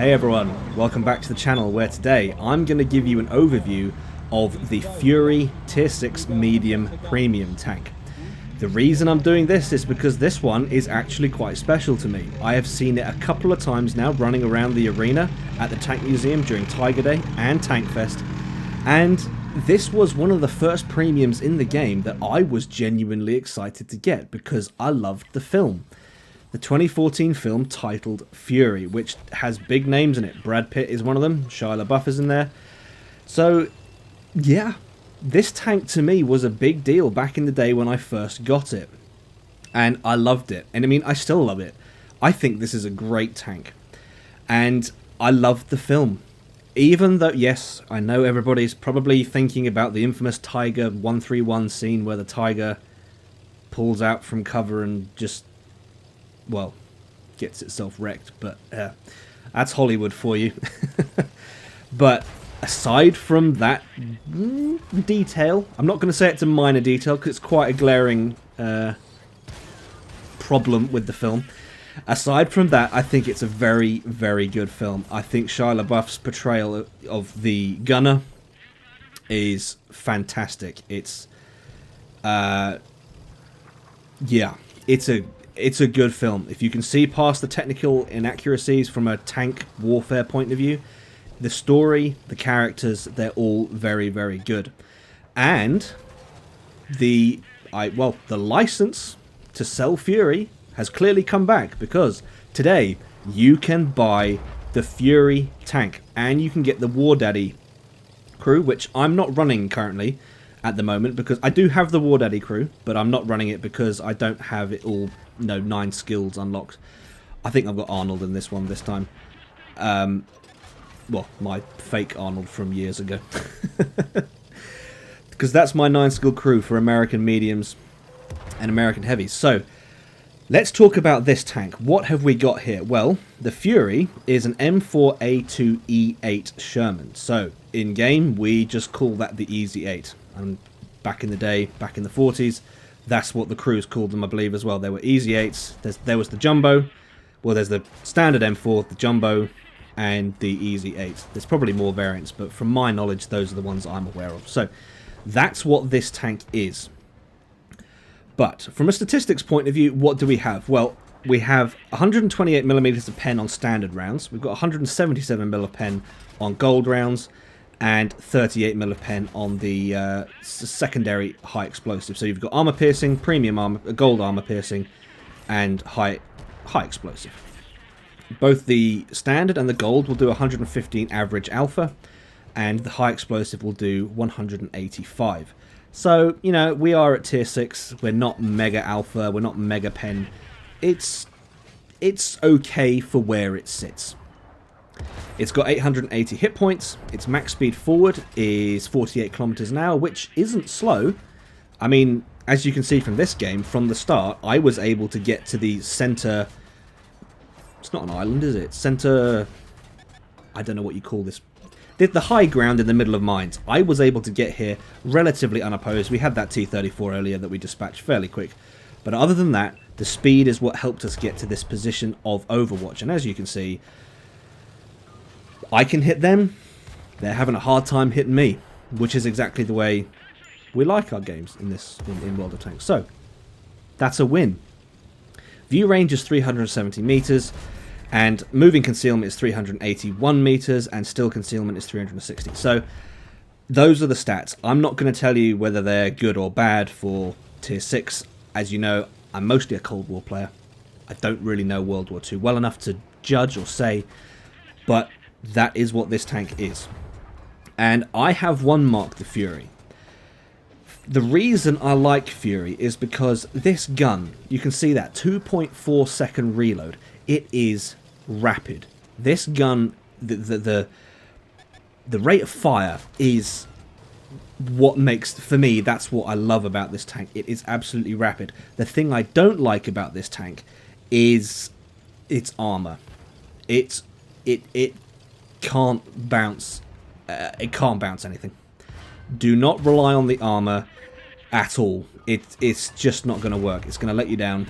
Hey everyone, welcome back to the channel where today I'm going to give you an overview of the Fury Tier 6 Medium Premium tank. The reason I'm doing this is because this one is actually quite special to me. I have seen it a couple of times now running around the arena at the Tank Museum during Tiger Day and Tank Fest, and this was one of the first premiums in the game that I was genuinely excited to get because I loved the film. The 2014 film titled Fury, which has big names in it. Brad Pitt is one of them, Shia LaBeouf is in there. So, yeah, this tank to me was a big deal back in the day when I first got it. And I loved it. And I mean, I still love it. I think this is a great tank. And I loved the film. Even though, yes, I know everybody's probably thinking about the infamous Tiger 131 scene where the Tiger pulls out from cover and just, well, gets itself wrecked, but that's Hollywood for you. But aside from that detail, I'm not going to say it's a minor detail because it's quite a glaring problem with the film. Aside from that, I think it's a very, very good film. I think Shia LaBeouf's portrayal of the gunner is fantastic. It's, yeah, it's a good film. If you can see past the technical inaccuracies from a tank warfare point of view, the story, the characters, they're all very, very good. And the license to sell Fury has clearly come back because today you can buy the Fury tank and you can get the War Daddy crew, which I'm not running currently at the moment because I do have the War Daddy crew, but I'm not running it because I don't have it all, 9 skills unlocked. I think I've got Arnold in this one this time. Well, my fake Arnold from years ago. Because that's my 9 skill crew for American mediums and American heavies. So, let's talk about this tank. What have we got here? Well, the Fury is an M4A2E8 Sherman. So, in game, we just call that the Easy 8. And back in the day, back in the 40s, that's what the crews called them, I believe, as well. There were Easy 8s, there was the Jumbo, well, there's the standard M4, the Jumbo, and the Easy 8. There's probably more variants, but from my knowledge, those are the ones I'm aware of. So, that's what this tank is. But, from a statistics point of view, what do we have? Well, we have 128mm of pen on standard rounds, we've got 177mm of pen on gold rounds, and 38mm of pen on the secondary high explosive. So you've got armor piercing, premium armor, gold armor piercing, and high explosive. Both the standard and the gold will do 115 average alpha, and the high explosive will do 185. So, you know, we are at tier 6, we're not mega alpha, we're not mega pen. It's okay for where it sits. It's got 880 hit points, its max speed forward is 48 kilometers an hour, which isn't slow. I mean, as you can see from this game, from the start, I was able to get to the center. It's not an island, is it? Center, I don't know what you call this. The high ground in the middle of mines. I was able to get here relatively unopposed. We had that T-34 earlier that we dispatched fairly quick. But other than that, the speed is what helped us get to this position of Overwatch. And as you can see, I can hit them, they're having a hard time hitting me, which is exactly the way we like our games in World of Tanks. So, that's a win. View range is 370 meters, and moving concealment is 381 meters, and still concealment is 360. So, those are the stats. I'm not going to tell you whether they're good or bad for Tier 6. As you know, I'm mostly a Cold War player. I don't really know World War II well enough to judge or say, but that is what this tank is. And I have one mark the Fury. The reason I like Fury is because this gun, you can see that 2.4 second reload. It is rapid. This gun, the rate of fire is what makes, for me, that's what I love about this tank. It is absolutely rapid. The thing I don't like about this tank is its armor. It can't bounce. It can't bounce anything. Do not rely on the armor at all. It's just not going to work. It's going to let you down.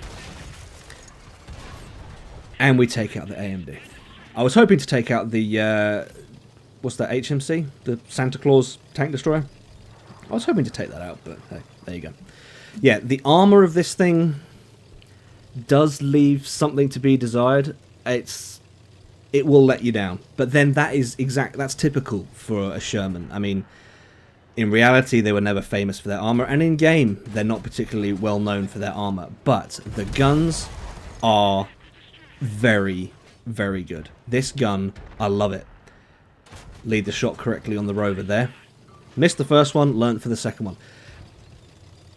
And we take out the AMD. I was hoping to take out the, what's that, HMC? The Santa Claus tank destroyer? I was hoping to take that out, but hey, there you go. Yeah, the armor of this thing does leave something to be desired. It will let you down. But then that's typical for a Sherman. I mean, in reality, they were never famous for their armor, and in game, they're not particularly well known for their armor. But the guns are very, very good. This gun, I love it. Lead the shot correctly on the rover there. Missed the first one, learnt for the second one.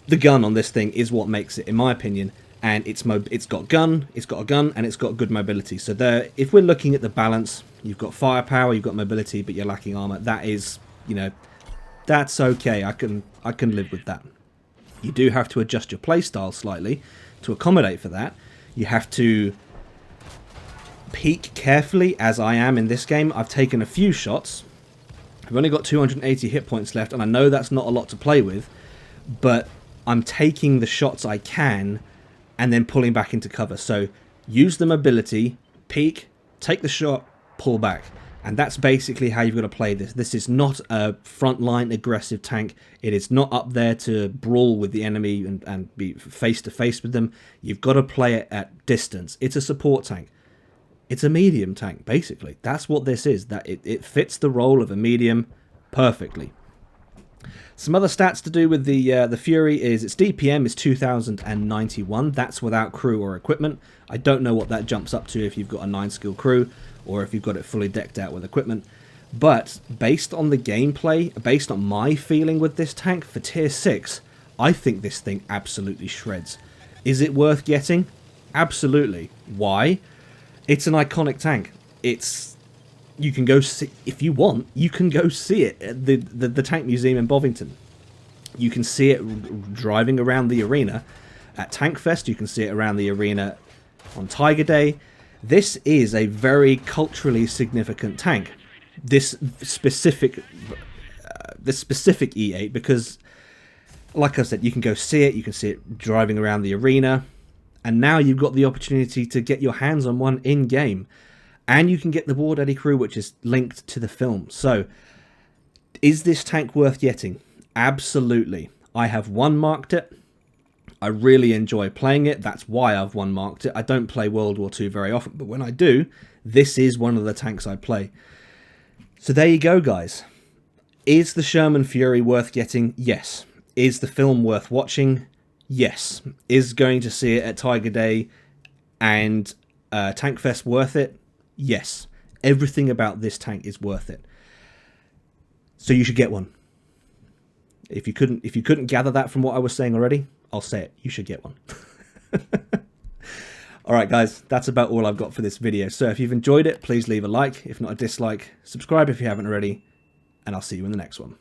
The gun on this thing is what makes it, in my opinion. And it's got a gun, and it's got good mobility. So there, if we're looking at the balance, you've got firepower, you've got mobility, but you're lacking armor. That is, you know, that's okay. I can live with that. You do have to adjust your playstyle slightly to accommodate for that. You have to peek carefully, as I am in this game. I've taken a few shots. I've only got 280 hit points left, and I know that's not a lot to play with, but I'm taking the shots I can and then pulling back into cover. So use the mobility, peek, take the shot, pull back. And that's basically how you've got to play this. This is not a frontline aggressive tank. It is not up there to brawl with the enemy and be face to face with them. You've got to play it at distance. It's a support tank. It's a medium tank, basically. That's what this is. That it fits the role of a medium perfectly. Some other stats to do with the Fury is its DPM is 2091. That's without crew or equipment. I don't know what that jumps up to if you've got a 9-skill crew or if you've got it fully decked out with equipment. But based on the gameplay, based on my feeling with this tank for tier 6, I think this thing absolutely shreds. Is it worth getting? Absolutely. Why? It's an iconic tank. You can go see, if you want, you can go see it at the Tank Museum in Bovington. You can see it driving around the arena at Tankfest. You can see it around the arena on Tiger Day. This is a very culturally significant tank. This specific E8, because, like I said, you can go see it. You can see it driving around the arena, and now you've got the opportunity to get your hands on one in game. And you can get the War Daddy crew, which is linked to the film. So, is this tank worth getting? Absolutely. I have one-marked it. I really enjoy playing it. That's why I've one-marked it. I don't play World War II very often, but when I do, this is one of the tanks I play. So there you go, guys. Is the Sherman Fury worth getting? Yes. Is the film worth watching? Yes. Is going to see it at Tiger Day and Tankfest worth it? Yes, everything about this tank is worth it. So you should get one. If you couldn't gather that from what I was saying already, I'll say it. You should get one. Alright guys, that's about all I've got for this video. So if you've enjoyed it, please leave a like. If not a dislike, subscribe if you haven't already. And I'll see you in the next one.